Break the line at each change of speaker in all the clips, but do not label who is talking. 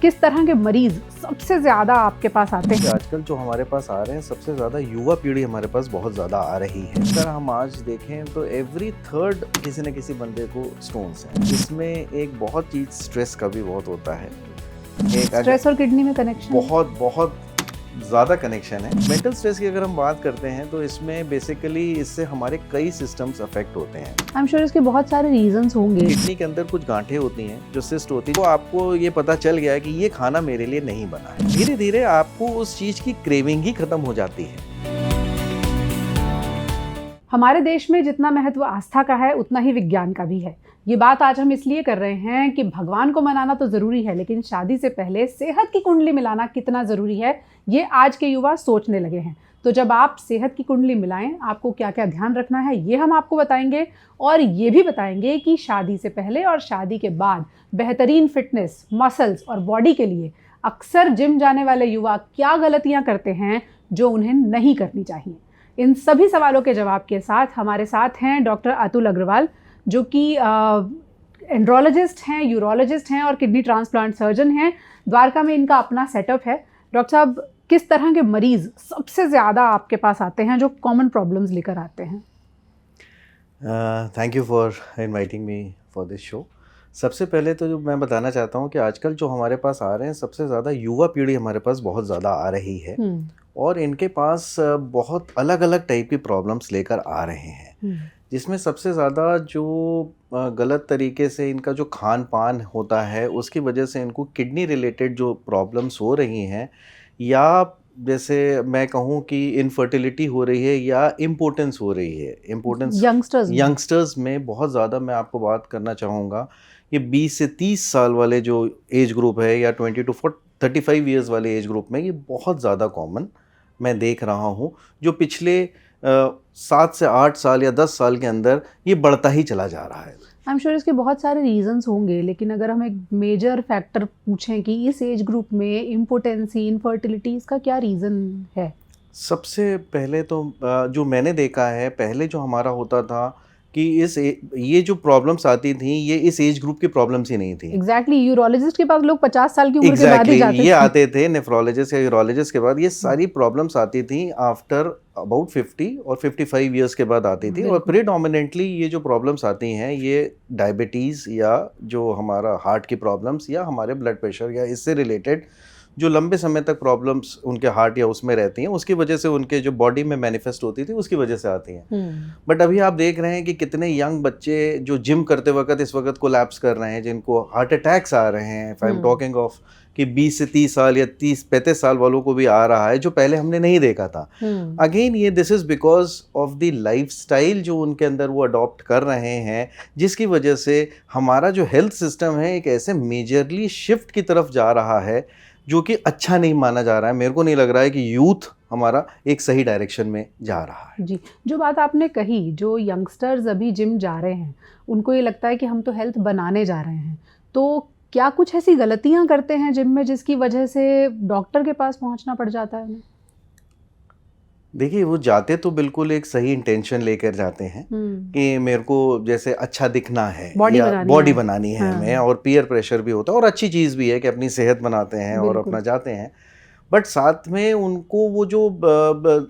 किस तरह के मरीज सबसे ज्यादा आपके पास आते हैं?
आजकल जो हमारे पास आ रहे हैं सबसे ज़्यादा युवा पीढ़ी हमारे पास बहुत ज़्यादा आ रही है। अगर हम आज देखें तो एवरी थर्ड किसी न किसी बंदे को स्टोन्स हैं। इसमें एक बहुत चीज़ स्ट्रेस का भी बहुत होता है।
स्ट्रेस और किडनी में कनेक्शन
बहुत बहुत ज़्यादा कनेक्शन है। मेंटल स्ट्रेस की अगर हम बात करते हैं तो इसमें बेसिकली इससे हमारे कई सिस्टम्स अफेक्ट होते हैं।
आई एम श्योर इसके बहुत सारे रीजंस होंगे।
किडनी के अंदर कुछ गांठें होती हैं जो सिस्ट होती है, तो आपको ये पता चल गया है कि ये खाना मेरे लिए नहीं बना है। धीरे धीरे आपको उस चीज़ की क्रेविंग ही खत्म हो जाती है।
हमारे देश में जितना महत्व आस्था का है उतना ही विज्ञान का भी है। ये बात आज हम इसलिए कर रहे हैं कि भगवान को मनाना तो ज़रूरी है, लेकिन शादी से पहले सेहत की कुंडली मिलाना कितना ज़रूरी है ये आज के युवा सोचने लगे हैं। तो जब आप सेहत की कुंडली मिलाएं, आपको क्या क्या ध्यान रखना है ये हम आपको बताएंगे, और ये भी बताएंगे कि शादी से पहले और शादी के बाद बेहतरीन फिटनेस, मसल्स और बॉडी के लिए अक्सर जिम जाने वाले युवा क्या गलतियाँ करते हैं जो उन्हें नहीं करनी चाहिए। इन सभी सवालों के जवाब के साथ हमारे साथ हैं डॉक्टर अतुल अग्रवाल, जो कि एंड्रोलॉजिस्ट हैं, यूरोलॉजिस्ट हैं और किडनी ट्रांसप्लांट सर्जन हैं। द्वारका में इनका अपना सेटअप है। डॉक्टर साहब, किस तरह के मरीज़ सबसे ज़्यादा आपके पास आते हैं, जो कॉमन प्रॉब्लम्स लेकर आते हैं?
Thank you for inviting me for this show. सबसे पहले तो जो मैं बताना चाहता हूँ कि आजकल जो हमारे पास आ रहे हैं सबसे ज़्यादा युवा पीढ़ी हमारे पास बहुत ज़्यादा आ रही है, और इनके पास बहुत अलग अलग टाइप की प्रॉब्लम्स लेकर आ रहे हैं, जिसमें सबसे ज़्यादा जो गलत तरीके से इनका जो खान पान होता है उसकी वजह से इनको किडनी रिलेटेड जो प्रॉब्लम्स हो रही हैं, या जैसे मैं कहूँ कि इनफर्टिलिटी हो रही है या इम्पोर्टेंस हो रही है। इम्पोर्टेंस यंगस्टर्स में बहुत ज़्यादा मैं आपको बात करना चाहूँगा कि 20 से 30 साल वाले जो एज ग्रुप है, या 20 to 35 ईयर्स वाले एज ग्रुप में ये बहुत ज़्यादा कॉमन मैं देख रहा हूँ, जो पिछले 7 से 8 साल या 10 साल के अंदर ये बढ़ता ही चला जा रहा है।
आई एम श्योर इसके बहुत सारे रीजंस होंगे, लेकिन अगर हम एक मेजर फैक्टर पूछें कि इस एज ग्रुप में इम्पोटेंसी, इनफर्टिलिटी, इसका क्या रीज़न है?
सबसे पहले तो जो मैंने देखा है, पहले जो हमारा होता था कि ये जो प्रॉब्लम्स आती थी ये इस एज ग्रुप की प्रॉब्लम्स ही नहीं थी।
एग्जैक्टली, यूरोलॉजिस्ट के पास लोग 50 साल की उम्र के बाद ही जाते थे।
ये आते थे नेफ्रोलॉजिस्ट या यूरोलॉजिस्ट के बाद। ये सारी प्रॉब्लम्स आती थी आफ्टर अबाउट 50 और 55 ईयर्स के बाद आती थी, और प्रीडोमिनेंटली ये जो प्रॉब्लम्स आती हैं ये डायबिटीज़ या जो हमारा हार्ट की प्रॉब्लम्स या हमारे ब्लड प्रेशर या इससे रिलेटेड जो लंबे समय तक प्रॉब्लम्स उनके हार्ट या उसमें रहती हैं, उसकी वजह से उनके जो बॉडी में मैनिफेस्ट होती थी उसकी वजह से आती हैं। बट अभी आप देख रहे हैं कि कितने यंग बच्चे जो जिम करते वक्त इस वक्त कोलैप्स कर रहे हैं, जिनको हार्ट अटैक्स आ रहे हैं। If I am talking of कि 20 से 30 साल या 30-35 साल वालों को भी आ रहा है, जो पहले हमने नहीं देखा था। अगेन ये this is because of the lifestyle जो उनके अंदर वो अडॉप्ट कर रहे हैं, जिसकी वजह से हमारा जो हेल्थ सिस्टम है एक ऐसे मेजरली शिफ्ट की तरफ जा रहा है जो कि अच्छा नहीं माना जा रहा है। मेरे को नहीं लग रहा है कि यूथ हमारा एक सही डायरेक्शन में जा रहा है।
जी, जो बात आपने कही, जो यंगस्टर्स अभी जिम जा रहे हैं उनको ये लगता है कि हम तो हेल्थ बनाने जा रहे हैं, तो क्या कुछ ऐसी गलतियां करते हैं जिम में जिसकी वजह से डॉक्टर के पास पहुंचना पड़ जाता है उन्हें?
देखिए, वो जाते तो बिल्कुल एक सही इंटेंशन लेकर जाते हैं कि मेरे को जैसे अच्छा दिखना है, बॉडी बनानी है हमें, और पीयर प्रेशर भी होता है, और अच्छी चीज़ भी है कि अपनी सेहत बनाते हैं और अपना जाते हैं। बट साथ में उनको वो जो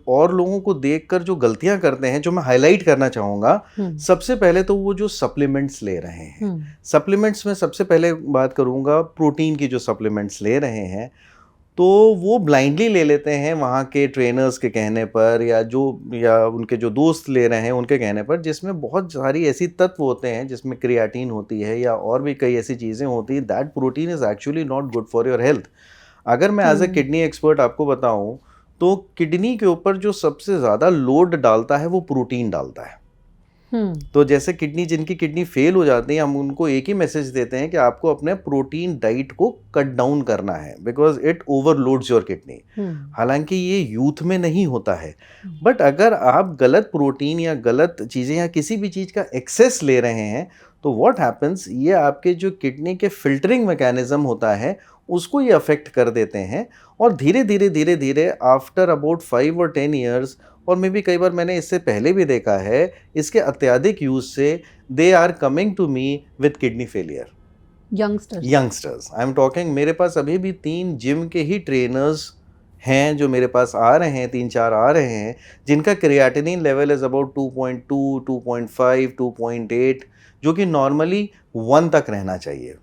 और लोगों को देखकर जो गलतियां करते हैं, जो मैं हाईलाइट करना चाहूँगा, सबसे पहले तो वो जो सप्लीमेंट्स ले रहे हैं। सप्लीमेंट्स में सबसे पहले बात करूँगा, प्रोटीन की जो सप्लीमेंट्स ले रहे हैं तो वो ब्लाइंडली ले लेते हैं वहाँ के ट्रेनर्स के कहने पर, या उनके जो दोस्त ले रहे हैं उनके कहने पर, जिसमें बहुत सारी ऐसी तत्व होते हैं, जिसमें क्रिएटिन होती है या और भी कई ऐसी चीज़ें होती हैं। That protein is actually not good for your health. अगर मैं एज ए किडनी एक्सपर्ट आपको बताऊँ तो किडनी के ऊपर जो सबसे ज़्यादा लोड डालता है वो प्रोटीन डालता है। तो जैसे जिनकी किडनी फेल हो जाती है, हम उनको एक ही मैसेज देते हैं कि आपको अपने प्रोटीन डाइट को कट डाउन करना है, because it overloads your kidney. हालांकि ये यूथ में नहीं होता है, बट अगर आप गलत प्रोटीन या गलत चीज़ें या किसी भी चीज़ का एक्सेस ले रहे हैं तो व्हाट हैपन्स, ये आपके जो किडनी के फिल्टरिंग मैकेनिज्म होता है उसको ये अफेक्ट कर देते हैं, और धीरे धीरे आफ्टर अबाउट 5 और 10 ईयर्स, और मे भी कई बार मैंने इससे पहले भी देखा है, इसके अत्यधिक यूज़ से they are coming to me with kidney failure. Youngsters I am talking, मेरे पास अभी भी 3 जिम के ही ट्रेनर्स हैं जो मेरे पास आ रहे हैं, 3-4 आ रहे हैं, जिनका क्रिएटिनिन लेवल इज़ अबाउट 2.2, 2.5, 2.8, जो कि नॉर्मली 1 तक रहना चाहिए।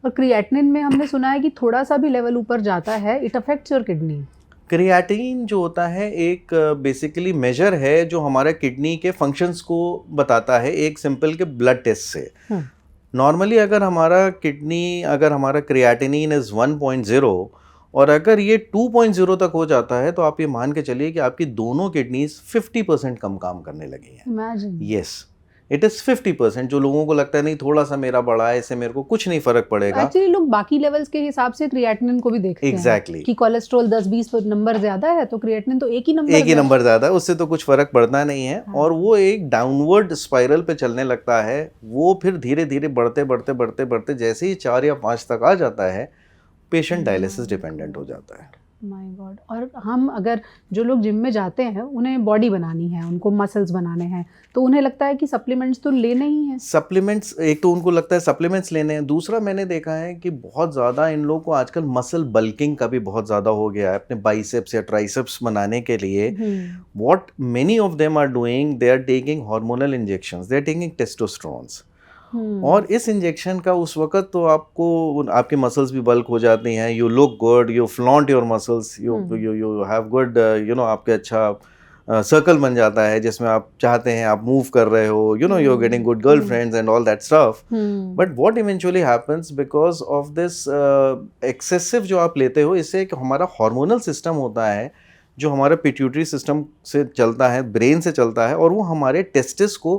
और क्रिएटिनिन में हमने सुना है कि थोड़ा सा भी लेवल ऊपर जाता है, it affects your kidney.
Creatinine जो होता है एक बेसिकली मेजर है जो हमारे किडनी के फंक्शंस को बताता है एक सिंपल के ब्लड टेस्ट से। नॉर्मली अगर हमारा क्रिएटिनिन इज़ 1.0 और अगर ये 2.0 तक हो जाता है तो आप ये मान के चलिए कि आपकी दोनों किडनीज 50% कम काम करने लगी हैं। Yes, it is 50%। जो लोगों को लगता है नहीं थोड़ा सा मेरा बढ़ा है, इससे मेरे को कुछ नहीं फर्क पड़ेगा।
एक्चुअली लोग बाकी लेवल्स के हिसाब से क्रिएटिनिन को भी देखते हैं कि कोलेस्ट्रॉल 10-20 नंबर ज्यादा है तो क्रिएटिनिन तो एक ही नंबर
ज्यादा है, उससे तो कुछ फर्क पड़ता नहीं है। और वो एक डाउनवर्ड स्पाइरल पे चलने लगता है। वो फिर धीरे धीरे बढ़ते जैसे ही 4 या 5 तक आ जाता है, पेशेंट डायलिसिस डिपेंडेंट हो जाता है।
My God. और हम अगर जो लोग जिम में जाते हैं उन्हें बॉडी बनानी है, उनको मसल्स बनाने हैं, तो उन्हें लगता है कि सप्लीमेंट्स तो लेने ही हैं।
सप्लीमेंट्स, एक तो उनको लगता है सप्लीमेंट्स लेने हैं, दूसरा मैंने देखा है कि बहुत ज़्यादा इन लोगों को आजकल मसल बल्किंग का भी बहुत ज़्यादा हो गया है अपने बाइसेप्स या ट्राइसेप्स बनाने के लिए। What many of them are doing, they are taking hormonal injections, they are taking testosterones. और इस इंजेक्शन का उस वक्त तो आपको आपकी मसल्स भी बल्क हो जाती हैं, you look good, you flaunt your muscles, you have good आपके अच्छा सर्कल बन जाता है जिसमें आप चाहते हैं आप मूव कर रहे हो, you are getting good girlfriends and all that stuff. But what eventually happens because of this excessive जो आप लेते हो, इससे एक हमारा हार्मोनल सिस्टम होता है जो हमारा पिट्यूटरी सिस्टम से चलता है, ब्रेन से चलता है, और वो हमारे टेस्टिस को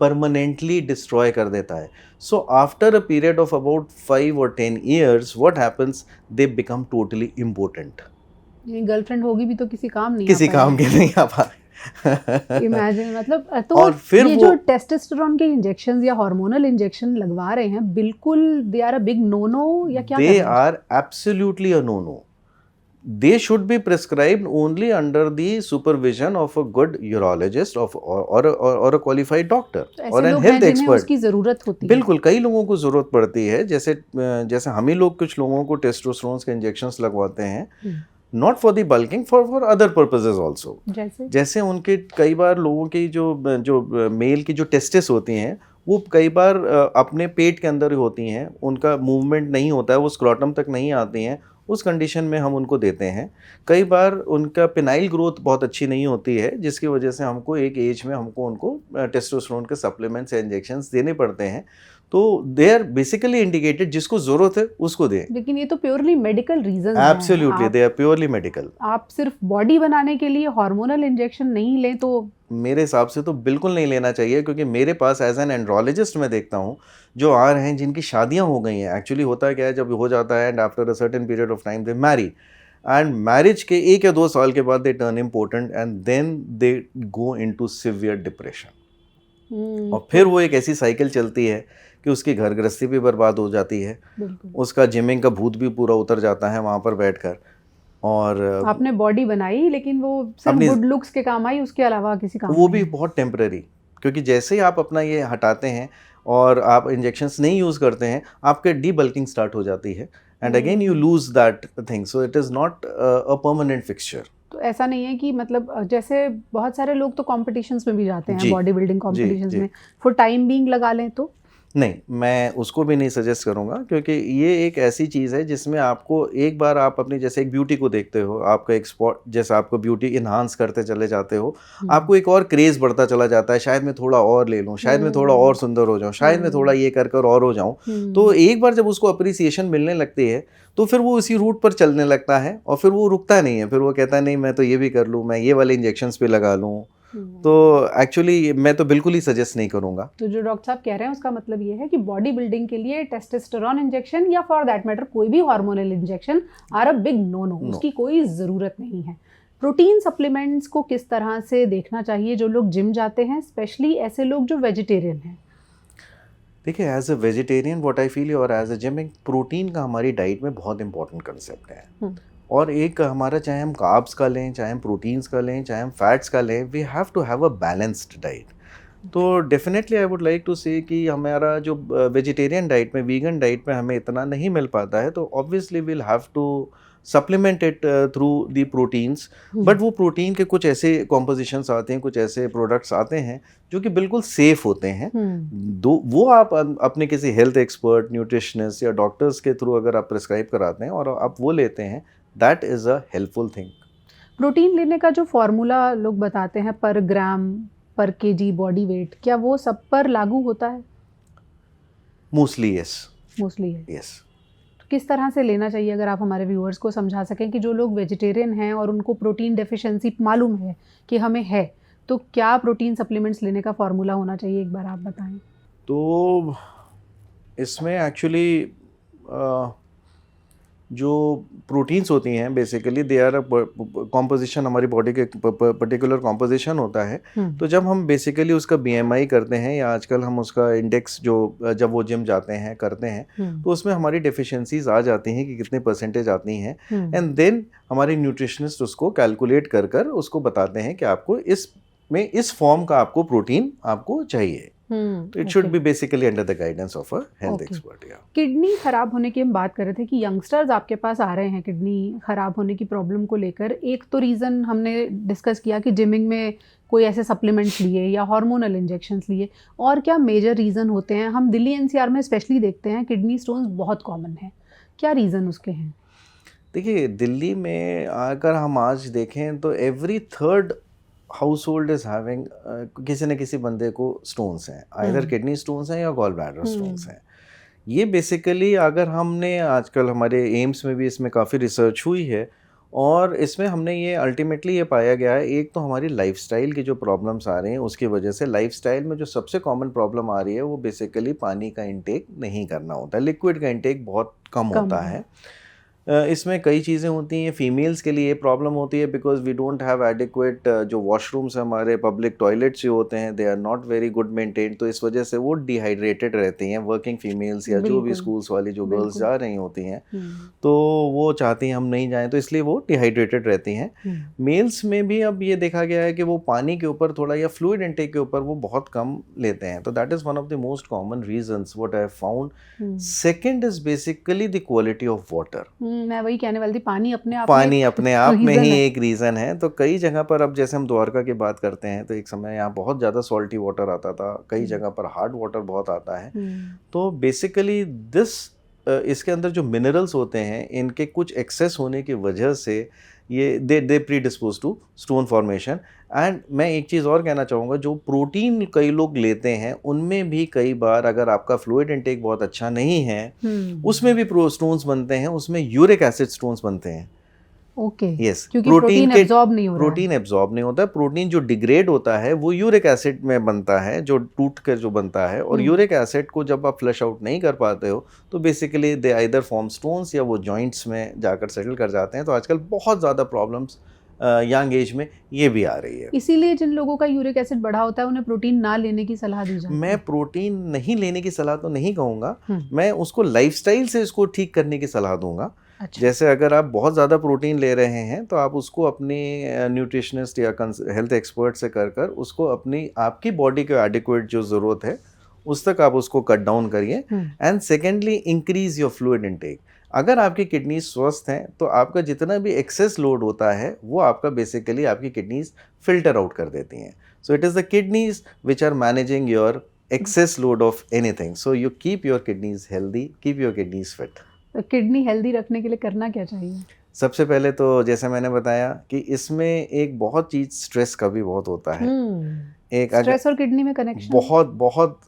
परमानेंटली डिस्ट्रॉय कर देता है। So after a period of about 5 or 10 years what happens, they become totally important.
Girlfriend होगी भी तो किसी काम
के नहीं आ पाए।
इमेजिन, मतलब तो और फिर ये जो टेस्टोस्टेरोन के इंजेक्शंस या हार्मोनल इंजेक्शन लगवा रहे हैं, बिल्कुल they are a big no no या क्या?
They are absolutely a no no. They should be prescribed only under the supervision of a good urologist or a qualified doctor or a health expert।
उसकी जरूरत होती है।
बिल्कुल, कई लोगों को जरूरत पड़ती है, जैसे हम ही लोग कुछ लोगों को टेस्टोस्टेरोन के इंजेक्शंस लगवाते हैं, not for the bulking, for other purposes also. जैसे उनके कई बार लोगों की जो मेल की जो टेस्टिस होती हैं वो कई बार अपने पेट के अंदर ही होती हैं, उनका मूवमेंट नहीं होता है, वो स्क्रोटम तक नहीं आती हैं, उस कंडीशन में हम उनको देते हैं। कई बार उनका पेनाइल ग्रोथ बहुत अच्छी नहीं होती है, जिसकी वजह से हमको एक एज में उनको टेस्टोस्टेरोन के सप्लीमेंट्स या इंजेक्शंस देने पड़ते हैं। तो दे आर बेसिकली इंडिकेटेड, जिसको जरूरत है उसको दें।
लेकिन ये तो प्योरली मेडिकल रीजन है।
Absolutely, they are purely medical.
आप सिर्फ बॉडी बनाने के लिए हार्मोनल इंजेक्शन नहीं लें तो
मेरे हिसाब से तो बिल्कुल नहीं लेना चाहिए, क्योंकि मेरे पास एज एन एंड्रोलॉजिस्ट मैं देखता हूँ जो आ रहे हैं जिनकी शादियाँ हो गई हैं। एक्चुअली होता क्या है, जब हो जाता है and after a certain period of time they marry, and marriage के 1 या 2 साल के बाद they turn important and then they go into severe depression. और फिर वो एक ऐसी साइकिल चलती है कि उसकी घर गृहस्थी भी बर्बाद हो जाती है, उसका जिमिंग का भूत भी पूरा उतर जाता है वहाँ पर बैठकर। और
आपने बॉडी बनाई लेकिन वो सिर्फ गुड लुक्स के काम आई, उसके अलावा किसी काम
वो भी बहुत टेम्पररी, क्योंकि जैसे ही आप अपना ये हटाते हैं और आप इंजेक्शंस नहीं यूज़ करते हैं, आपके डी बल्किंग स्टार्ट हो जाती है and again you lose that thing, so it is not a permanent fixture.
तो ऐसा नहीं है कि मतलब जैसे बहुत सारे लोग तो कॉम्पिटिशन्स में भी जाते हैं, बॉडी बिल्डिंग कॉम्पिटिशन्स में, फॉर टाइम बीइंग लगा लें तो
नहीं, मैं उसको भी नहीं सजेस्ट करूंगा, क्योंकि ये एक ऐसी चीज़ है जिसमें आपको एक बार आप अपनी जैसे एक ब्यूटी को देखते हो, आपका एक स्पॉट जैसे आपको ब्यूटी इन्हांस करते चले जाते हो, आपको एक और क्रेज़ बढ़ता चला जाता है, शायद मैं थोड़ा और ले लूँ, शायद मैं थोड़ा और सुंदर हो जाऊँ, शायद मैं थोड़ा ये कर और हो जाऊँ। तो एक बार जब उसको अप्रिसिएशन मिलने लगती है तो फिर वो उसी रूट पर चलने लगता है और फिर वो रुकता नहीं है, फिर वो कहता है नहीं मैं तो ये भी कर लूँ, मैं ये वाले इंजेक्शंस पे लगा लूँ। तो एक्चुअली मैं तो बिल्कुल ही सजेस्ट नहीं करूंगा।
तो जो डॉक्टर साहब कह रहे हैं उसका मतलब ये है कि बॉडी बिल्डिंग के लिए टेस्टोस्टेरोन इंजेक्शन या फॉर दैट मैटर कोई भी hormonal injection are a big no no, उसकी कोई ज़रूरत नहीं है। प्रोटीन सप्लीमेंट्स को किस तरह से देखना चाहिए जो लोग जिम जाते हैं, स्पेशली ऐसे लोग जो वेजिटेरियन हैं?
देखिए, as a vegetarian what I feel और एज अ जिमिंग, प्रोटीन का हमारी डाइट में बहुत इंपॉर्टेंट कंसेप्ट है। और एक हमारा, चाहे हम कार्ब्स का लें, चाहे हम प्रोटीन्स का लें, चाहे हम फैट्स का लें, we have to have a balanced diet. तो definitely I would like to say कि हमारा जो वेजिटेरियन डाइट में, वीगन डाइट में हमें इतना नहीं मिल पाता है, तो obviously will have to supplement it through the proteins. But वो प्रोटीन के कुछ ऐसे कॉम्पोजिशंस आते हैं, कुछ ऐसे प्रोडक्ट्स आते हैं जो कि बिल्कुल सेफ होते हैं। वो आप अपने किसी हेल्थ एक्सपर्ट, न्यूट्रिशनिस्ट या डॉक्टर्स के थ्रू अगर आप प्रिस्क्राइब कराते हैं और आप वो लेते हैं, that is a helpful thing.
Protein लेने का जो फॉर्मूला लोग बताते हैं पर ग्राम पर केजी बॉडी वेट, क्या वो सब पर लागू होता है?
Mostly yes.
Mostly
yes.
किस तरह से लेना चाहिए, अगर आप हमारे व्यूअर्स को समझा सकें कि जो लोग वेजिटेरियन हैं और उनको प्रोटीन डेफिशिएंसी मालूम है कि हमें है, तो क्या प्रोटीन सप्लीमेंट्स लेने का फॉर्मूला होना चाहिए, एक बार आप बताएं।
तो इसमें एक्चुअली जो प्रोटीन्स होती हैं बेसिकली दे आर कॉम्पोजिशन, हमारी बॉडी के पर्टिकुलर कॉम्पोजिशन होता है। तो जब हम बेसिकली उसका BMI करते हैं या आजकल हम उसका इंडेक्स जो जब वो जिम जाते हैं करते हैं, तो उसमें हमारी डेफिशिएंसीज आ जाती हैं कि कितने परसेंटेज आती हैं, एंड देन हमारे न्यूट्रिशनिस्ट उसको कैलकुलेट कर कर उसको बताते हैं कि आपको इस फॉर्म का आपको प्रोटीन आपको चाहिए। तो it should be basically under the guidance of a health expert.
Kidney खराब होने की हम बात कर रहे थे कि यंगस्टर्स आपके पास आ रहे हैं किडनी खराब होने की प्रॉब्लम को लेकर। एक तो रीज़न हमने डिस्कस किया कि जिमिंग में कोई ऐसे सप्लीमेंट्स लिए या हार्मोनल इंजेक्शंस लिए, और क्या मेजर रीज़न होते हैं? हम दिल्ली NCR में स्पेशली देखते हैं किडनी स्टोन्स बहुत कॉमन है, क्या रीज़न उसके हैं?
देखिए, दिल्ली में अगर हम आज देखें तो every third house hold is having किसी न किसी बंदे को स्टोन्स हैं, आइदर किडनी स्टोन्स हैं या गॉल ब्लैडर स्टोन्स हैं। ये बेसिकली अगर हमने आजकल हमारे एम्स में भी इसमें काफ़ी रिसर्च हुई है, और इसमें हमने ये अल्टीमेटली ये पाया गया है, एक तो हमारी लाइफस्टाइल की जो प्रॉब्लम्स आ रही हैं उसकी वजह से। लाइफस्टाइल में जो सबसे कॉमन प्रॉब्लम आ रही है वो बेसिकली पानी का इंटेक नहीं करना होता है, लिक्विड का इंटेक बहुत कम होता है। इसमें कई चीज़ें होती हैं। फीमेल्स के लिए ये प्रॉब्लम होती है because we don't have adequate जो वॉशरूम्स हमारे पब्लिक टॉयलेट्स जो होते हैं, they are not very good maintain, तो इस वजह से वो डिहाइड्रेटेड रहती हैं। वर्किंग फीमेल्स या जो भी स्कूल्स वाली जो गर्ल्स जा रही होती हैं, तो वो चाहती हैं हम नहीं जाएं, तो इसलिए वो डिहाइड्रेटेड रहती हैं। मेल्स में भी अब ये देखा गया है कि वो पानी के ऊपर थोड़ा या फ्लूइड इंटेक के ऊपर वो बहुत कम लेते हैं, तो that is one of the most common reasons what I have found. Second is basically the quality of water.
मैं वही कहने वाली थी, पानी अपने
आप में ही एक रीज़न है। तो कई जगह पर, अब जैसे हम द्वारका की बात करते हैं, तो एक समय यहाँ बहुत ज़्यादा सॉल्टी वाटर आता था, कई जगह पर हार्ड वाटर बहुत आता है। तो बेसिकली इसके अंदर जो मिनरल्स होते हैं, इनके कुछ एक्सेस होने की वजह से ये they predispose to stone formation. And मैं एक चीज़ और कहना चाहूँगा, जो प्रोटीन कई लोग लेते हैं उनमें भी कई बार अगर आपका फ्लूइड इंटेक बहुत अच्छा नहीं है, उसमें भी स्टोन्स बनते हैं, उसमें यूरिक एसिड स्टोन्स बनते हैं।
ओके,
यस,
क्योंकि प्रोटीन एब्जॉर्ब नहीं
होता है। प्रोटीन जो डिग्रेड होता है वो यूरिक एसिड में बनता है, जो टूट कर जो बनता है, और यूरिक एसिड को जब आप फ्लश आउट नहीं कर पाते हो तो basically they either form stones या वो जॉइंट्स में जाकर सेटल कर जाते हैं। तो आजकल बहुत ज़्यादा प्रॉब्लम्स यंग एज में ये भी आ रही है।
इसीलिए जिन लोगों का यूरिक एसिड बढ़ा होता है उन्हें प्रोटीन ना लेने की सलाह दी जाती है।
मैं प्रोटीन नहीं लेने की सलाह तो नहीं कहूँगा, मैं उसको लाइफस्टाइल से इसको ठीक करने की सलाह दूंगा। अच्छा। जैसे अगर आप बहुत ज़्यादा प्रोटीन ले रहे हैं तो आप उसको अपने न्यूट्रिशनिस्ट या हेल्थ एक्सपर्ट से कर उसको आपकी बॉडी को एडिक्वेट जो ज़रूरत है उस तक आप उसको कट डाउन करिए। And secondly, increase your fluid intake. अगर आपकी किडनी स्वस्थ हैं तो आपका जितना भी एक्सेस लोड होता है वो आपका बेसिकली आपकी किडनीज फिल्टर आउट कर देती हैं। So it is the kidneys which are managing your excess load of anything. So you keep your kidneys healthy, keep your kidneys fit.
तो किडनी हेल्दी रखने के लिए करना क्या चाहिए? सबसे
पहले तो जैसे मैंने बताया कि इसमें एक बहुत चीज़ स्ट्रेस का भी बहुत होता है।
एक स्ट्रेस और किडनी में कनेक्शन
बहुत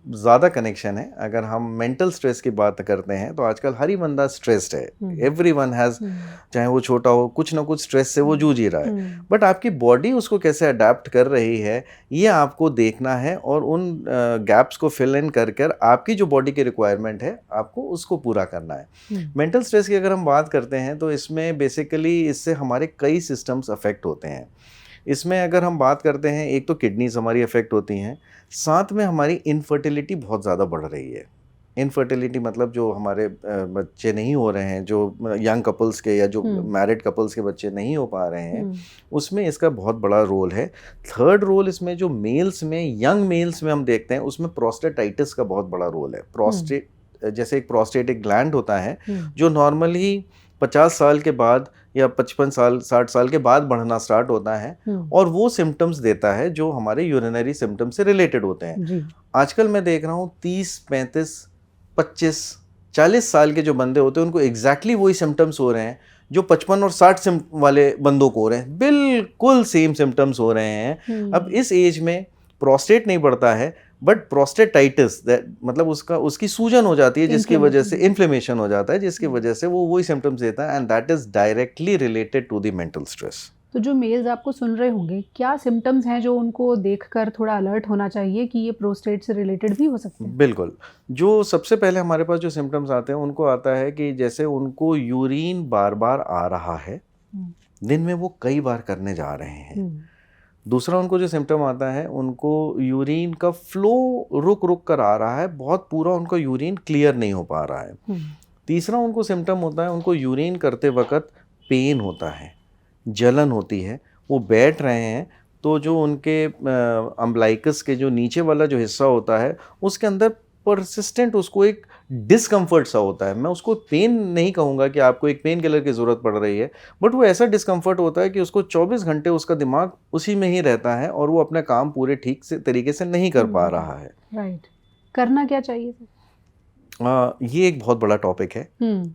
ज़्यादा कनेक्शन है। अगर हम मेंटल स्ट्रेस की बात करते हैं तो आजकल हर ही बंदा स्ट्रेस्ड है। एवरीवन हैज़, चाहे वो छोटा हो, कुछ ना कुछ स्ट्रेस से वो जूझ ही रहा है। बट आपकी बॉडी उसको कैसे अडेप्ट कर रही है ये आपको देखना है, और उन गैप्स को फिल इन कर आपकी जो बॉडी की रिक्वायरमेंट है आपको उसको पूरा करना है। मेंटल स्ट्रेस की अगर हम बात करते हैं तो इसमें बेसिकली इससे हमारे कई सिस्टम्स अफेक्ट होते हैं। इसमें अगर हम बात करते हैं, एक तो किडनीज हमारी अफेक्ट होती हैं, साथ में हमारी इनफर्टिलिटी बहुत ज़्यादा बढ़ रही है। इनफर्टिलिटी मतलब जो हमारे बच्चे नहीं हो रहे हैं, जो यंग कपल्स के या जो मैरिड कपल्स के बच्चे नहीं हो पा रहे हैं, उसमें इसका बहुत बड़ा रोल है। थर्ड रोल इसमें जो मेल्स में, यंग मेल्स में हम देखते हैं, उसमें प्रोस्टेटाइटिस का बहुत बड़ा रोल है। प्रोस्टेट जैसे एक प्रोस्टेटिक ग्लैंड होता है जो नॉर्मली 50 साल के बाद या 55 साल 60 साल के बाद बढ़ना स्टार्ट होता है और वो सिम्टम्स देता है जो हमारे यूरिनरी सिम्टम्स से रिलेटेड होते हैं। आजकल मैं देख रहा हूँ 30, 35, 25, 40 साल के जो बंदे होते हैं उनको एग्जैक्टली वही सिम्टम्स हो रहे हैं जो 55 और 60 वाले बंदों को हो रहे हैं, बिल्कुल सेम सिम्टम्स हो रहे हैं। अब इस एज में प्रोस्टेट नहीं बढ़ता है बट प्रोस्टेटाइटिस मतलब उसकी सूजन हो जाती है जिसकी वजह से इन्फ्लेमेशन हो जाता है, जिसकी वजह से वो वही सिम्टम्स देता है and that is directly related to the mental stress.
तो जो मेल्स आपको सुन रहे होंगे, क्या सिम्टम्स हैं जो उनको देखकर थोड़ा अलर्ट होना चाहिए कि ये प्रोस्टेट से रिलेटेड भी हो सकते हैं?
बिल्कुल। जो सबसे पहले हमारे पास जो सिम्टम्स आते हैं उनको आता है कि जैसे उनको यूरिन बार बार आ रहा है, दिन में वो कई बार करने जा रहे हैं। दूसरा उनको जो सिम्टम आता है उनको यूरिन का फ्लो रुक रुक कर आ रहा है, बहुत पूरा उनको यूरिन क्लियर नहीं हो पा रहा है। तीसरा उनको सिम्टम होता है उनको यूरिन करते वक्त पेन होता है, जलन होती है, वो बैठ रहे हैं तो जो उनके अम्बलाइकस के जो नीचे वाला जो हिस्सा होता है उसके अंदर परसिस्टेंट उसको एक डिस्कम्फर्ट सा होता है। मैं उसको पेन नहीं कहूँगा कि आपको एक पेन किलर की ज़रूरत पड़ रही है, बट वो ऐसा डिस्कम्फर्ट होता है कि उसको 24 घंटे उसका दिमाग उसी में ही रहता है और वो अपने काम पूरे ठीक से तरीके से नहीं कर पा रहा है।
राइट। करना क्या चाहिए?
ये एक बहुत बड़ा टॉपिक है।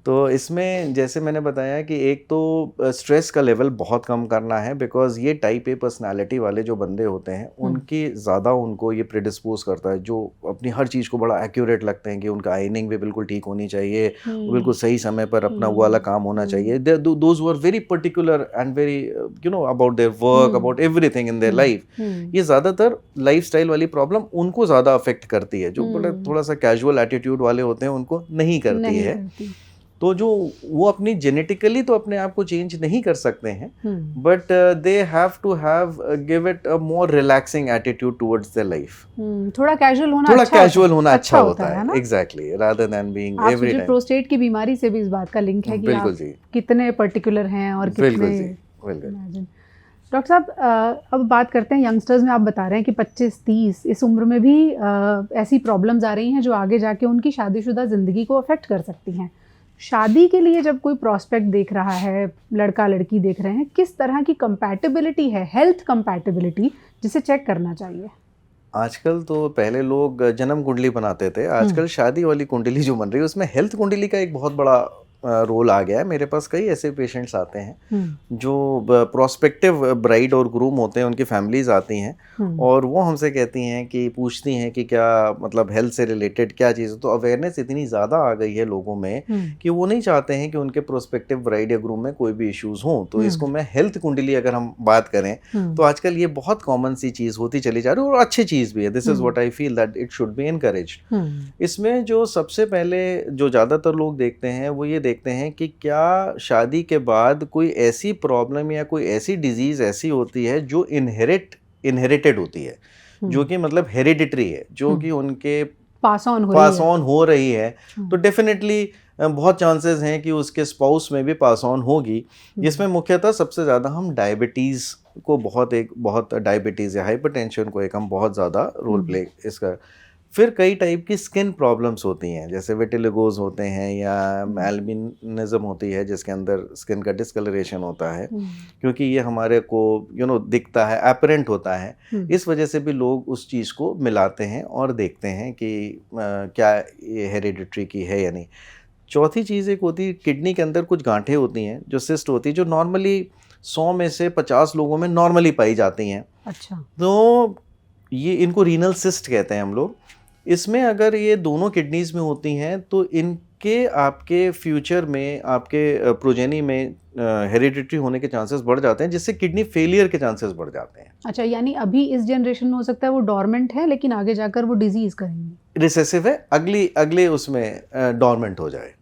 तो इसमें जैसे मैंने बताया कि एक तो स्ट्रेस का लेवल बहुत कम करना है, बिकॉज ये टाइप ए पर्सनालिटी वाले जो बंदे होते हैं उनकी ज़्यादा उनको ये प्रेडिस्पोज करता है, जो अपनी हर चीज़ को बड़ा एक्यूरेट लगते हैं कि उनका आइनिंग भी बिल्कुल ठीक होनी चाहिए, बिल्कुल सही समय पर अपना वो वाला काम होना चाहिए। Those who are very particular and very about their work, about everything in their life. ये ज़्यादातर लाइफस्टाइल वाली प्रॉब्लम उनको ज़्यादा अफेक्ट करती है। जो बड़ा थोड़ा सा कैजुअल एटीट्यूड वाले होते हैं उनको नहीं करती है। तो जो वो अपनी जेनेटिकली तो अपने आप को चेंज नहीं कर सकते हैं, but they have to have give it a more relaxing attitude towards their life.
थोड़ा कैजुअल होना अच्छा होता है।
Exactly, rather than being every time.
Prostate की बीमारी से भी इस बात का लिंक है कि आप कितने पर्टिकुलर हैं और कितने। डॉक्टर साहब, अब बात करते हैं यंगस्टर्स में। आप बता रहे हैं कि 25-30 इस उम्र में भी ऐसी प्रॉब्लम्स आ रही हैं जो आगे जाके उनकी शादीशुदा ज़िंदगी को अफेक्ट कर सकती हैं। शादी के लिए जब कोई प्रोस्पेक्ट देख रहा है, लड़का लड़की देख रहे हैं, किस तरह की कंपैटिबिलिटी है, हेल्थ कंपैटिबिलिटी, जिसे चेक करना चाहिए?
आजकल तो पहले लोग जन्म कुंडली बनाते थे, आजकल शादी वाली कुंडली जो बन रही है उसमें हेल्थ कुंडली का एक बहुत बड़ा रोल आ गया है। मेरे पास कई ऐसे पेशेंट्स आते हैं जो प्रोस्पेक्टिव ब्राइड और ग्रूम होते हैं, उनकी फैमिलीज आती हैं और वो हमसे कहती हैं कि पूछती हैं कि क्या मतलब हेल्थ से रिलेटेड क्या चीज़ है। तो अवेयरनेस इतनी ज़्यादा आ गई है लोगों में कि वो नहीं चाहते हैं कि उनके प्रोस्पेक्टिव ब्राइड या ग्रूम में कोई भी इश्यूज हों। तो इसको मैं हेल्थ कुंडली अगर हम बात करें तो आजकल ये बहुत कॉमन सी चीज़ होती चली जा रही है और अच्छी चीज़ भी है। This is what I feel that it should be encouraged. इसमें जो सबसे पहले जो ज़्यादातर लोग देखते हैं वो ये देखते हैं कि क्या शादी के बाद कोई ऐसी प्रॉब्लम या कोई ऐसी डिजीज ऐसी होती है जो इनहेरिटेड होती है, जो कि मतलब हेरिडिटरी है, जो कि उनके पास ऑन हो रही है। तो डेफिनेटली बहुत चांसेस हैं कि उसके स्पाउस में भी पास ऑन होगी, जिसमें मुख्यतः सबसे ज़्यादा हम डायबिटीज़ को बहुत डायबिटीज़ या हाइपरटेंशन को एक हम बहुत ज़्यादा रोल प्ले इसका। फिर कई टाइप की स्किन प्रॉब्लम्स होती हैं, जैसे विटिलिगोज होते हैं या एल्बिनिज्म होती है, जिसके अंदर स्किन का डिस्कलरेशन होता है, क्योंकि ये हमारे को दिखता है, अपरेंट होता है। इस वजह से भी लोग उस चीज़ को मिलाते हैं और देखते हैं कि क्या ये हेरिडिटरी की है या नहीं। चौथी चीज़ एक होती है, किडनी के अंदर कुछ गांठें होती हैं जो सिस्ट होती है, जो नॉर्मली 100 में से 50 लोगों में नॉर्मली पाई जाती हैं।
अच्छा।
तो ये इनको रीनल सिस्ट कहते हैं हम लोग। इसमें अगर ये दोनों किडनीज में होती हैं तो इनके आपके फ्यूचर में आपके प्रोजेनी में हेरिडिटरी होने के चांसेस बढ़ जाते हैं, जिससे किडनी फेलियर के चांसेस बढ़ जाते हैं।
अच्छा, यानी अभी इस जनरेशन में हो सकता है वो डॉर्मेंट है, लेकिन आगे जाकर वो डिजीज करेंगे,
रिसेसिव है, अगले उसमें डॉर्मेंट हो जाए।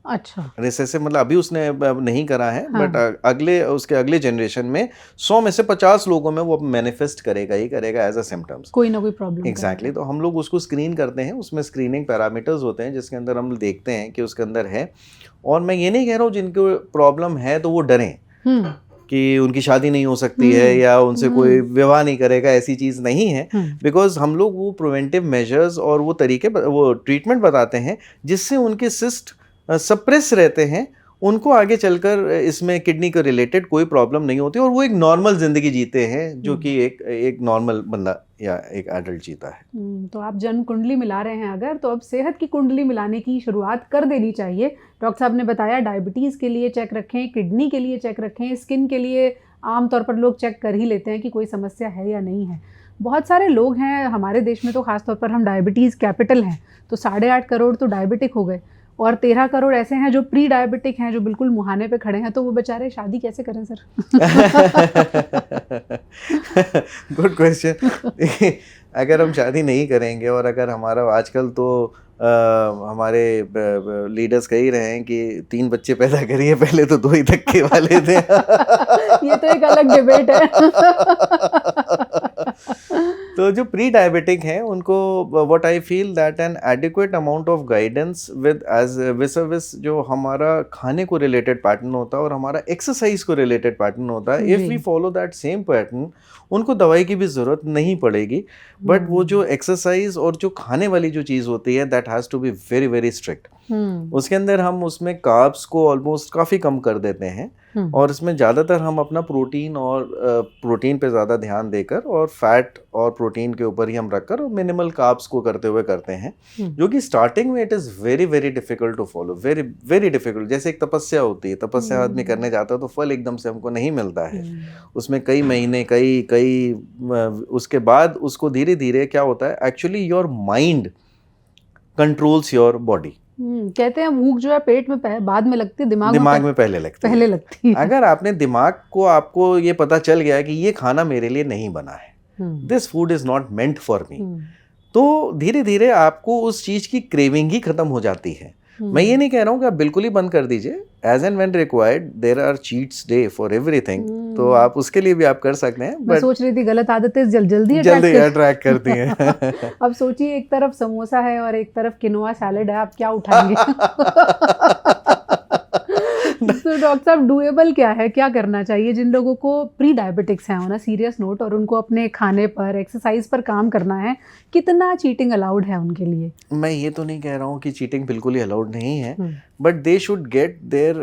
अच्छा,
रिसेसिव मतलब अभी उसने अब नहीं करा है, बट उसके अगले जनरेशन में 100 में से 50 लोगों में वो मैनिफेस्ट करेगा ही करेगा एज अ सिम्टम्स,
कोई ना कोई प्रॉब्लम।
एग्जैक्टली। तो हम लोग उसको स्क्रीन करते हैं, उसमें स्क्रीनिंग पैरामीटर्स होते हैं जिसके अंदर हम देखते हैं कि उसके अंदर है। और मैं ये नहीं कह रहा हूँ जिनको प्रॉब्लम है तो वो डरें कि उनकी शादी नहीं हो सकती है या उनसे कोई विवाह नहीं करेगा, ऐसी चीज़ नहीं है। बिकॉज हम लोग वो प्रिवेंटिव मेजर्स और वो तरीके, वो ट्रीटमेंट बताते हैं जिससे उनके सिस्ट सप्रेस रहते हैं, उनको आगे चलकर इसमें किडनी के रिलेटेड कोई प्रॉब्लम नहीं होती और वो एक नॉर्मल जिंदगी जीते हैं जो कि एक नॉर्मल बंदा या एक एडल्ट जीता है।
तो आप जन्म कुंडली मिला रहे हैं अगर, तो अब सेहत की कुंडली मिलाने की शुरुआत कर देनी चाहिए। डॉक्टर साहब ने बताया डायबिटीज़ के लिए चेक रखें, किडनी के लिए चेक रखें, स्किन के लिए आमतौर पर लोग चेक कर ही लेते हैं कि कोई समस्या है या नहीं है। बहुत सारे लोग हैं हमारे देश में, तो ख़ासतौर पर हम डायबिटीज़ कैपिटल हैं, तो 8.5 करोड़ तो डायबिटिक हो गए और 13 करोड़ ऐसे हैं जो प्री डायबिटिक हैं, जो बिल्कुल मुहाने पे खड़े हैं। तो वो बेचारे शादी कैसे करें सर?
Good question. अगर हम शादी नहीं करेंगे और अगर हमारा आजकल तो हमारे लीडर्स कह ही रहे हैं कि 3 बच्चे पैदा करिए, पहले तो 2 ही धक्के वाले थे।
ये तो एक अलग डिबेट है।
तो जो प्री डायबिटिक हैं उनको what I feel that an adequate amount of guidance with as with जो हमारा खाने को रिलेटेड पैटर्न होता है और हमारा एक्सरसाइज को रिलेटेड पैटर्न होता है, if we follow that same pattern, उनको दवाई की भी ज़रूरत नहीं पड़ेगी। बट वो जो एक्सरसाइज और जो खाने वाली जो चीज़ होती है that has to be very very strict. उसके अंदर हम उसमें कार्ब्स को ऑलमोस्ट काफ़ी कम कर देते हैं और इसमें ज़्यादातर हम अपना प्रोटीन और प्रोटीन पे ज़्यादा ध्यान देकर और फैट और प्रोटीन के ऊपर ही हम रखकर और मिनिमल कार्ब्स को करते हुए करते हैं, जो कि स्टार्टिंग में it is very very difficult to follow, very very difficult. जैसे एक तपस्या होती है, तपस्या आदमी करने जाता है तो फल एकदम से हमको नहीं मिलता है, उसमें कई महीने कई उसके बाद उसको धीरे धीरे क्या होता है, actually your mind controls your body.
कहते हैं भूख जो है पेट में बाद में लगती है, दिमाग
में पहले लगती है। अगर आपने दिमाग को, आपको ये पता चल गया है कि ये खाना मेरे लिए नहीं बना है, this food is not meant for me, तो धीरे धीरे आपको उस चीज की क्रेविंग ही खत्म हो जाती है। मैं ये नहीं कह रहा हूँ कि आप बिल्कुल ही बंद कर दीजिए, as and when required, there are cheats day for everything, तो आप उसके लिए भी आप कर सकते हैं।
मैं सोच रही थी गलत आदतें जल्दी
अट्रैक्ट करती हैं।
अब सोचिए एक तरफ समोसा है और एक तरफ किनोआ सैलेड है, आप क्या उठाएंगे? तो डॉक्टर साहब डुएबल क्या है, क्या करना चाहिए जिन लोगों को प्री डायबिटिक्स हैं ऑन अ सीरियस नोट और उनको अपने खाने पर, एक्सरसाइज पर काम करना है, कितना चीटिंग अलाउड है उनके लिए?
मैं ये तो नहीं कह रहा हूँ कि चीटिंग बिल्कुल ही अलाउड नहीं है, but they should get there,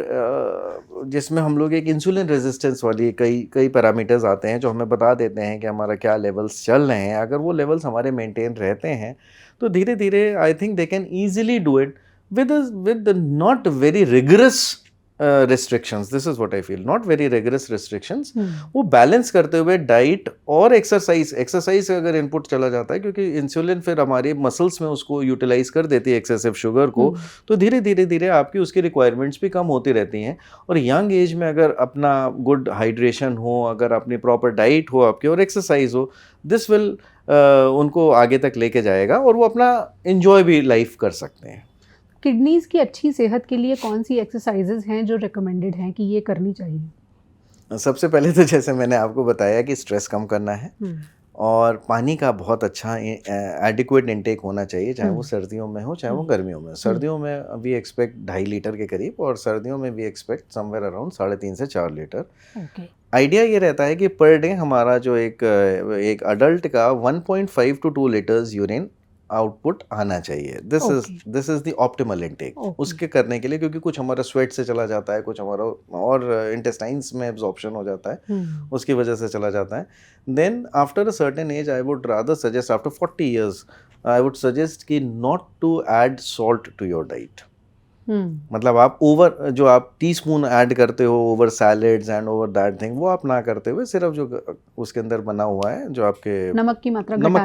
जिसमें हम लोग एक इंसुलिन रेजिस्टेंस वाली कई पैरामीटर्स आते हैं जो हमें बता देते हैं कि हमारा क्या लेवल्स चल रहे हैं। अगर वो लेवल्स हमारे मेंटेन रहते हैं तो धीरे धीरे I think they can easily do it with not very rigorous restrictions. This is what I feel, not very rigorous restrictions. वो बैलेंस करते हुए डाइट और एक्सरसाइज से अगर इनपुट चला जाता है, क्योंकि इंसुलिन फिर हमारे मसल्स में उसको यूटिलाइज कर देती है एक्सेसिव शुगर को, तो धीरे धीरे आपकी उसकी रिक्वायरमेंट्स भी कम होती रहती हैं। और यंग एज में अगर अपना गुड हाइड्रेशन हो, अगर अपनी प्रॉपर डाइट हो आपकी और एक्सरसाइज हो, दिस विल उनको आगे तक लेके जाएगा और वो अपना एंजॉय भी लाइफ कर सकते हैं।
किडनीज की अच्छी सेहत के लिए कौन सी एक्सरसाइजेज हैं जो रिकमेंडेड हैं कि ये करनी चाहिए?
सबसे पहले तो जैसे मैंने आपको बताया कि स्ट्रेस कम करना है और पानी का बहुत अच्छा एडिक्वेट इनटेक होना चाहिए, चाहे वो सर्दियों में हो चाहे वो गर्मियों में। सर्दियों में वी एक्सपेक्ट 2.5 लीटर के करीब और सर्दियों में वी एक्सपेक्ट समवेयर अराउंड 3.5 से 4 लीटर। आइडिया ये रहता है कि पर डे हमारा जो एक अडल्ट का 1.5 to 2 लीटर्स यूरिन आउटपुट आना चाहिए। This is the optimal intake उसके करने के लिए, क्योंकि कुछ हमारा स्वेट से चला जाता है, कुछ हमारा और इंटेस्टाइन्स में एब्जॉर्प्शन हो जाता है, उसकी वजह से चला जाता है। Then after a certain age I would rather suggest, after 40 years I would suggest कि not to add salt to your diet. मतलब आप ओवर जो आप टीस्पून ऐड करते हो over salads and over that thing, वो आप ना करते हुए सिर्फ जो उसके अंदर बना हुआ है, जो आपके नमक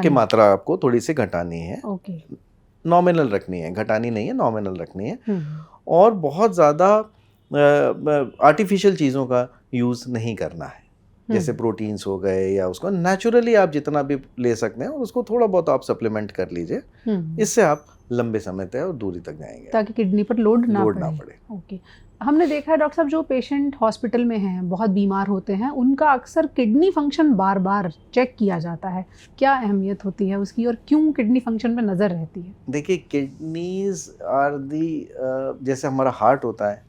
की मात्रा आपको थोड़ी सी घटानी है, नॉमिनल रखनी है, घटानी नहीं है, नॉमिनल रखनी है। और बहुत ज़्यादा आर्टिफिशियल चीज़ों का यूज़ नहीं करना है, जैसे प्रोटीन्स हो गए या उसको नेचुरली आप जितना भी ले सकते हैं और उसको थोड़ा बहुत आप सप्लीमेंट कर लीजिए, इससे आप लंबे समय तक और दूरी तक जाएंगे,
ताकि किडनी पर लोड ना
पड़े।
ओके। हमने देखा है डॉक्टर साहब, जो पेशेंट हॉस्पिटल में हैं, बहुत बीमार होते हैं, उनका अक्सर किडनी फंक्शन बार बार चेक किया जाता है। क्या अहमियत होती है उसकी और क्यों किडनी फंक्शन पे नज़र रहती है?
देखिए, किडनीज आर दी, जैसे हमारा हार्ट होता है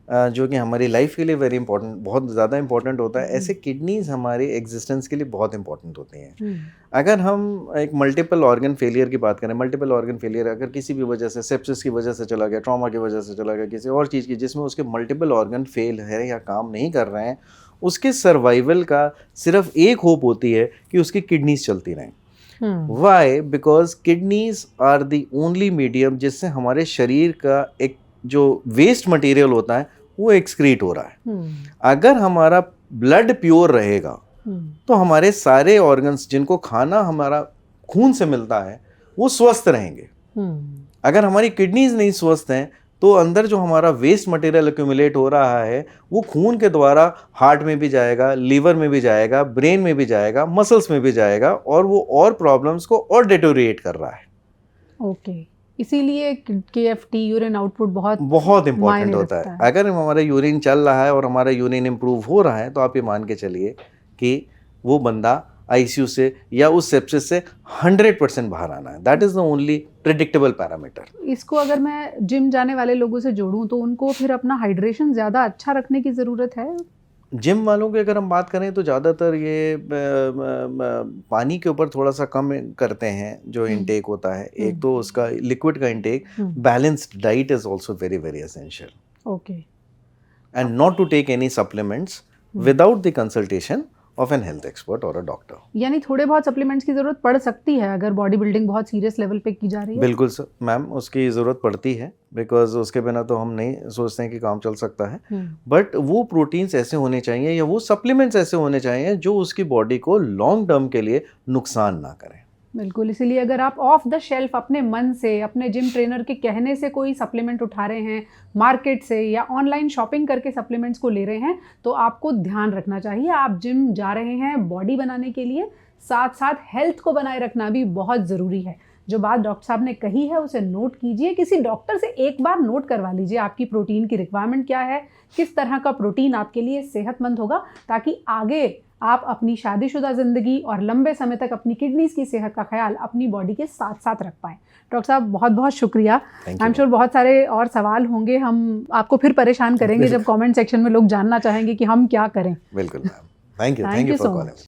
जो कि हमारी लाइफ के लिए वेरी इंपॉर्टेंट, बहुत ज़्यादा इंपॉर्टेंट होता है, ऐसे किडनीज हमारी एग्जिस्टेंस के लिए बहुत इंपॉर्टेंट होती हैं। अगर हम एक मल्टीपल ऑर्गन फेलियर की बात करें, मल्टीपल ऑर्गन फेलियर अगर किसी भी वजह से, सेप्सिस की वजह से चला गया, ट्रॉमा की वजह से चला गया, किसी और चीज़ की जिसमें उसके मल्टीपल ऑर्गन फेल है या काम नहीं कर रहे हैं, उसके सर्वाइवल का सिर्फ एक होप होती है कि उसकी किडनीज चलती रहें। Why? Because kidneys are the only medium जिससे हमारे शरीर का एक जो वेस्ट मटेरियल होता है वो एक्सक्रीट हो रहा है। अगर हमारा ब्लड प्योर रहेगा तो हमारे सारे ऑर्गन्स जिनको खाना हमारा खून से मिलता है वो स्वस्थ रहेंगे। अगर हमारी किडनीज नहीं स्वस्थ हैं तो अंदर जो हमारा वेस्ट मटेरियल एक्यूमुलेट हो रहा है वो खून के द्वारा हार्ट में भी जाएगा, लीवर में भी जाएगा, ब्रेन में भी जाएगा, मसल्स में भी जाएगा और वो और प्रॉब्लम्स को और डिटोरिएट कर रहा है।
ओके। इसीलिए KFT यूरिन आउटपुट
बहुत इंपॉर्टेंट होता है। अगर हमारा यूरिन चल रहा है और हमारा यूरिन इम्प्रूव हो रहा है तो आप ये मान के चलिए कि वो बंदा ICU से या उस सेप्सिस से 100% बाहर आना है। That is the only predictable parameter.
इसको अगर मैं जिम जाने वाले लोगों से जोड़ूं तो उनको फिर अपना हाइड्रेशन ज़्यादा अच्छा रखने की ज़रूरत है?
जिम वालों की अगर हम बात करें तो ज़्यादातर ये पानी के ऊपर थोड़ा सा कम करते हैं जो इनटेक होता है। एक तो उसका लिक्विड का intake, balanced diet is also very very essential.
Okay.
And not to take any supplements without the consultation of an health expert और अ डॉक्टर।
यानी थोड़े बहुत सप्लीमेंट्स की जरूरत पड़ सकती है अगर बॉडी बिल्डिंग बहुत सीरियस लेवल पे की जा रही है?
बिल्कुल सर मैम, उसकी ज़रूरत पड़ती है बिकॉज उसके बिना तो हम नहीं सोचते हैं कि काम चल सकता है। बट वो प्रोटीन्स ऐसे होने चाहिए या वो सप्लीमेंट्स ऐसे होने चाहिए जो उसकी बॉडी को लॉन्ग टर्म के लिए नुकसान ना करें।
बिल्कुल। इसीलिए अगर आप ऑफ द शेल्फ अपने मन से, अपने जिम ट्रेनर के कहने से कोई सप्लीमेंट उठा रहे हैं मार्केट से या ऑनलाइन शॉपिंग करके सप्लीमेंट्स को ले रहे हैं तो आपको ध्यान रखना चाहिए। आप जिम जा रहे हैं बॉडी बनाने के लिए, साथ साथ हेल्थ को बनाए रखना भी बहुत ज़रूरी है। जो बात डॉक्टर साहब ने कही है उसे नोट कीजिए, किसी डॉक्टर से एक बार नोट करवा लीजिए आपकी प्रोटीन की रिक्वायरमेंट क्या है, किस तरह का प्रोटीन आपके लिए सेहतमंद होगा, ताकि आगे आप अपनी शादीशुदा ज़िंदगी और लंबे समय तक अपनी किडनीज़ की सेहत का ख्याल अपनी बॉडी के साथ साथ रख पाएँ। डॉक्टर साहब बहुत बहुत शुक्रिया। आई एम श्योर बहुत सारे और सवाल होंगे, हम आपको फिर परेशान करेंगे जब कमेंट सेक्शन में लोग जानना चाहेंगे कि हम क्या करें।
बिल्कुल ma'am, thank you so much.